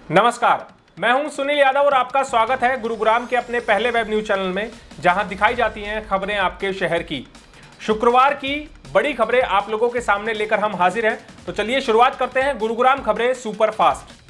नमस्कार, मैं हूं सुनील यादव और आपका स्वागत है गुरुग्राम के अपने पहले वेब न्यूज चैनल में, जहां दिखाई जाती हैं खबरें आपके शहर की। शुक्रवार की बड़ी खबरें आप लोगों के सामने लेकर हम हाजिर हैं। तो चलिए शुरुआत करते हैं गुरुग्राम खबरें सुपर फास्ट।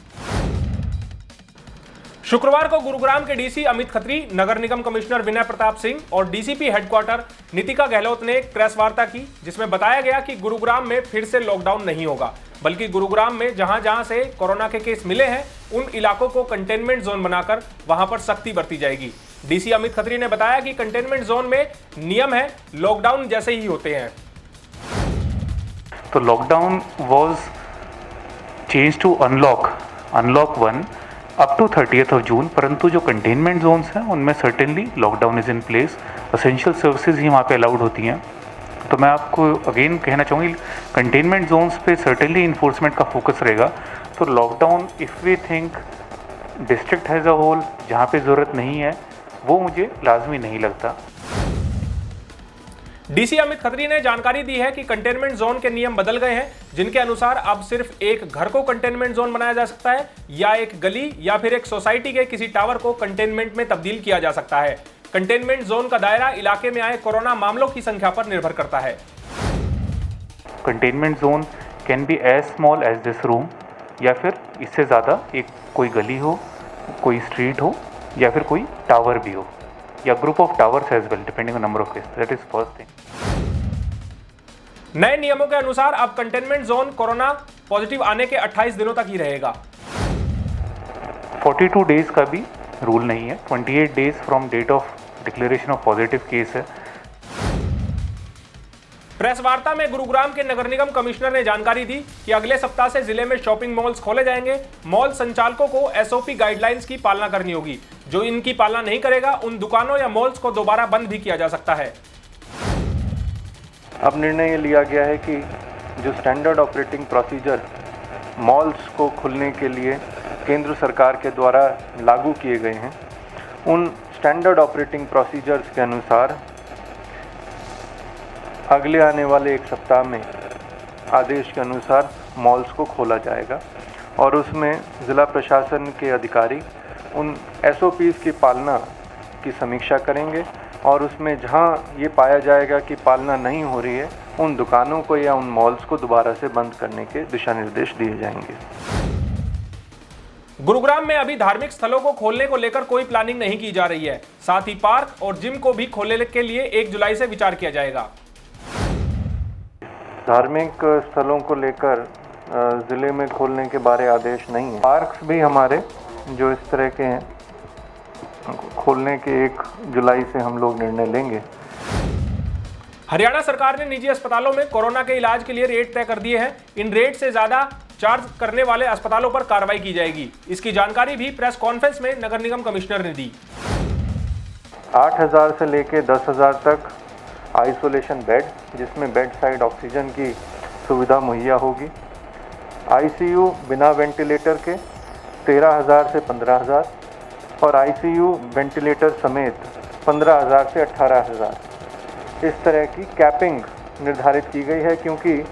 शुक्रवार को गुरुग्राम के डीसी अमित खत्री, नगर निगम कमिश्नर विनय प्रताप सिंह और डीसीपी हेडक्वार्टर नीतिका गहलोत ने एक प्रेस वार्ता की, जिसमें बताया गया कि गुरुग्राम में फिर से लॉकडाउन नहीं होगा, बल्कि गुरुग्राम में जहां जहां से कोरोना के केस मिले हैं उन इलाकों को कंटेनमेंट जोन बनाकर वहां पर सख्ती बरती जाएगी। डीसी अमित खत्री ने बताया कि कंटेनमेंट जोन में नियम है लॉकडाउन जैसे ही होते हैं। तो lockdown was change to unlock 1 up to 30th June, परंतु जो कंटेनमेंट जोन्स हैं उनमें certainly lockdown is in place. Essential services ही वहाँ पे अलाउड होती हैं। तो मैं आपको अगेन कहना चाहूँगी, कंटेनमेंट जोन्स पे सर्टेनली इन्फोर्समेंट का फोकस रहेगा। तो lockdown if we think district has a whole, जहाँ पे ज़रूरत नहीं है, वो मुझे लाजमी नहीं लगता। डीसी अमित खत्री ने जानकारी दी है कि कंटेनमेंट जोन के नियम बदल गए हैं, जिनके अनुसार अब सिर्फ एक घर को कंटेनमेंट जोन बनाया जा सकता है या एक गली या फिर एक सोसाइटी के किसी टावर को कंटेनमेंट में तब्दील किया जा सकता है। कंटेनमेंट जोन का दायरा इलाके में आए कोरोना मामलों की संख्या पर निर्भर करता है। Containment zone can be as small as this room, या फिर इससे ज़्यादा एक कोई गली हो, कोई स्ट्रीट हो, या फिर कोई टावर भी हो, या group of towers as well, depending on number of case. That is first thing. नए नियमों के अनुसार अब कंटेनमेंट जोन कोरोना पॉजिटिव आने के 28 दिनों तक ही रहेगा। 42 डेज का भी रूल नहीं है, 28 days from date of declaration of positive case है। प्रेस वार्ता में गुरुग्राम के नगर निगम कमिश्नर ने जानकारी दी कि अगले सप्ताह से जिले में शॉपिंग मॉल्स खोले जाएंगे। मॉल संचालकों को एसओपी गाइडलाइंस की पालना करनी होगी। जो इनकी पालना नहीं करेगा उन दुकानों या मॉल्स को दोबारा बंद भी किया जा सकता है। अब निर्णय ये लिया गया है कि जो स्टैंडर्ड ऑपरेटिंग प्रोसीजर मॉल्स को खुलने के लिए केंद्र सरकार के द्वारा लागू किए गए हैं, उन स्टैंडर्ड ऑपरेटिंग प्रोसीजर्स के अनुसार अगले आने वाले एक सप्ताह में आदेश के अनुसार मॉल्स को खोला जाएगा और उसमें ज़िला प्रशासन के अधिकारी उन एसओपीज़ की पालना की समीक्षा करेंगे और उसमें जहां ये पाया जाएगा कि पालना नहीं हो रही है, उन दुकानों को या उन मॉल्स को दोबारा से बंद करने के दिशा निर्देश दिए जाएंगे। गुरुग्राम में अभी धार्मिक स्थलों को खोलने को लेकर कोई प्लानिंग नहीं की जा रही है। साथ ही पार्क और जिम को भी खोलने के लिए 1 जुलाई से विचार किया जाएगा। धार्मिक स्थलों को लेकर ज़िले में खोलने के बारे आदेश नहीं है। पार्क्स भी हमारे जो इस तरह के हैं, खोलने के 1 जुलाई से हम लोग निर्णय लेंगे। हरियाणा सरकार ने निजी अस्पतालों में कोरोना के इलाज के लिए रेट तय कर दिए हैं। इन रेट से ज्यादा चार्ज करने वाले अस्पतालों पर कार्रवाई की जाएगी। इसकी जानकारी भी प्रेस कॉन्फ्रेंस में नगर निगम कमिश्नर ने दी। 8,000 से लेके 10,000 तक आइसोलेशन बेड, जिसमें बेड साइड ऑक्सीजन की सुविधा मुहैया होगी। आईसीयू बिना वेंटिलेटर के 13,000 से 15,000 और आईसीयू वेंटिलेटर समेत 15,000 से 18,000। इस तरह की कैपिंग निर्धारित की गई है, क्योंकि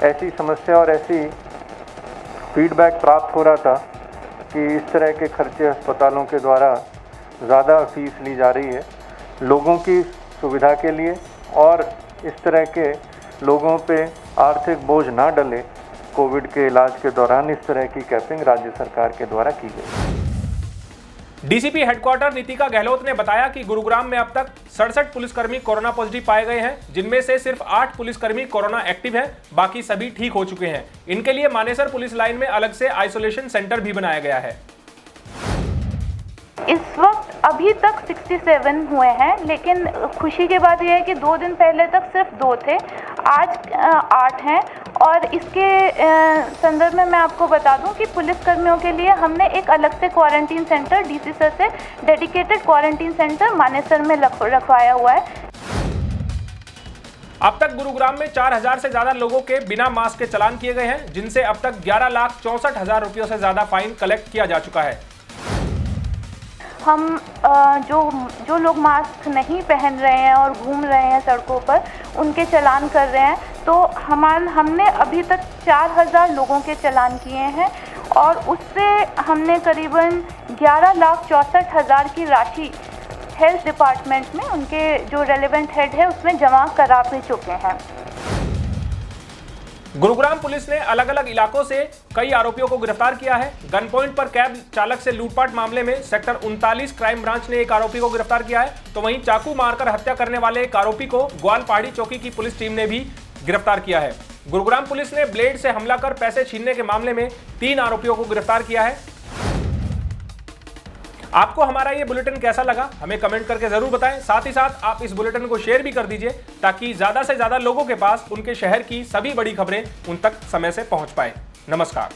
ऐसी समस्या और ऐसी फीडबैक प्राप्त हो रहा था कि इस तरह के खर्चे अस्पतालों के द्वारा ज़्यादा फीस ली जा रही है लोगों की सुविधा के लिए, और इस तरह के लोगों पे आर्थिक बोझ ना डले, कोविड के इलाज के दौरान इस तरह की कैपिंग राज्य सरकार के द्वारा की गई। डीसीपी हेडक्वार्टर नीतिका गहलोत ने बताया कि गुरुग्राम में अब तक 67 पुलिसकर्मी कोरोना पॉजिटिव पाए गए हैं, जिनमें से सिर्फ 8 पुलिसकर्मी कोरोना एक्टिव हैं, बाकी सभी ठीक हो चुके हैं। इनके लिए मानेसर पुलिस लाइन में अलग से आइसोलेशन सेंटर भी बनाया गया है। इस वक्त अभी तक 67 हुए हैं, लेकिन खुशी की बात यह है कि 2 दिन पहले तक सिर्फ 2 थे, आज 8 हैं। और इसके संदर्भ में मैं आपको बता दूं कि पुलिसकर्मियों के लिए हमने एक अलग से क्वारंटीन सेंटर डीसी सर से डेडिकेटेड क्वारंटीन सेंटर मानेसर में रखवाया हुआ है। अब तक गुरुग्राम में 4,000 से ज्यादा लोगों के बिना मास्क के चालान किए गए हैं, जिनसे अब तक 11,64,000 रुपयों से ज्यादा फाइन कलेक्ट किया जा चुका है। हम जो लोग मास्क नहीं पहन रहे हैं और घूम रहे हैं सड़कों पर, उनके चालान कर रहे हैं। तो हमने अभी तक 4000 लोगों के चालान किए हैं और उससे हमने करीबन 11,64,000 की राशि हेल्थ डिपार्टमेंट में उनके जो रेलेवेंट हेड है उसमें जमा करा भी चुके हैं। गुरुग्राम पुलिस ने अलग अलग इलाकों से कई आरोपियों को गिरफ्तार किया है। गन पॉइंट पर कैब चालक से लूटपाट मामले में सेक्टर 39 क्राइम ब्रांच ने एक आरोपी को गिरफ्तार किया है, तो वहीं चाकू मारकर हत्या करने वाले एक आरोपी को ग्वालपहाड़ी चौकी की पुलिस टीम ने भी गिरफ्तार किया है। गुरुग्राम पुलिस ने ब्लेड से हमला कर पैसे छीनने के मामले में 3 आरोपियों को गिरफ्तार किया है। आपको हमारा ये बुलेटिन कैसा लगा हमें कमेंट करके जरूर बताएं। साथ ही साथ आप इस बुलेटिन को शेयर भी कर दीजिए ताकि ज्यादा से ज्यादा लोगों के पास उनके शहर की सभी बड़ी खबरें उन तक समय से पहुंच पाए। नमस्कार।